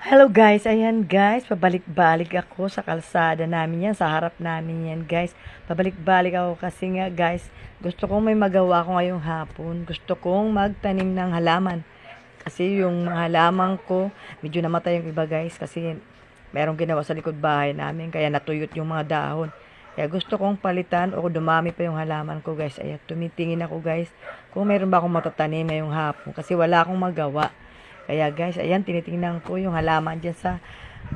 Hello guys, ayan guys, pabalik-balik ako sa kalsada namin yan, sa harap namin yan guys. Pabalik-balik ako kasi nga guys, gusto kong may magawa ko ngayong hapon. Gusto kong magtanim ng halaman. Kasi yung mga halaman ko, medyo namatay yung iba guys kasi merong ginawa sa likod bahay namin kaya natuyot yung mga dahon. Kaya gusto kong palitan o dumami pa yung halaman ko guys. Ayan, tumitingin ako guys kung meron ba akong matatanim ngayong hapon kasi wala akong magawa. Kaya guys, ayan, tinitingnan ko yung halaman dyan sa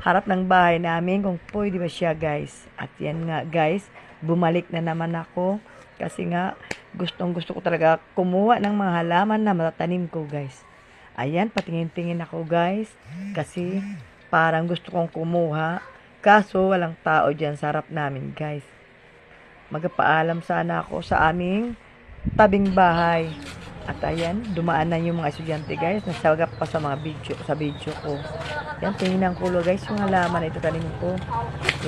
harap ng bahay namin kung pwede ba siya guys. At yan nga guys, bumalik na naman ako kasi nga gustong gusto ko talaga kumuha ng mga halaman na matatanim ko guys. Ayan, patingin-tingin ako guys kasi parang gusto kong kumuha kaso walang tao dyan sa harap namin guys. Magpaalam sana ako sa aming tabing bahay. At ayan, dumaan na yung mga estudyante guys. Nasagap pa sa mga video ko. Yan, tingnan ko guys yung halaman na ito tanim ko.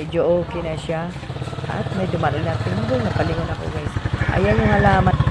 Medyo okay na siya. At may dumaan na tingin. Napalingon ako guys. Ayan yung halaman.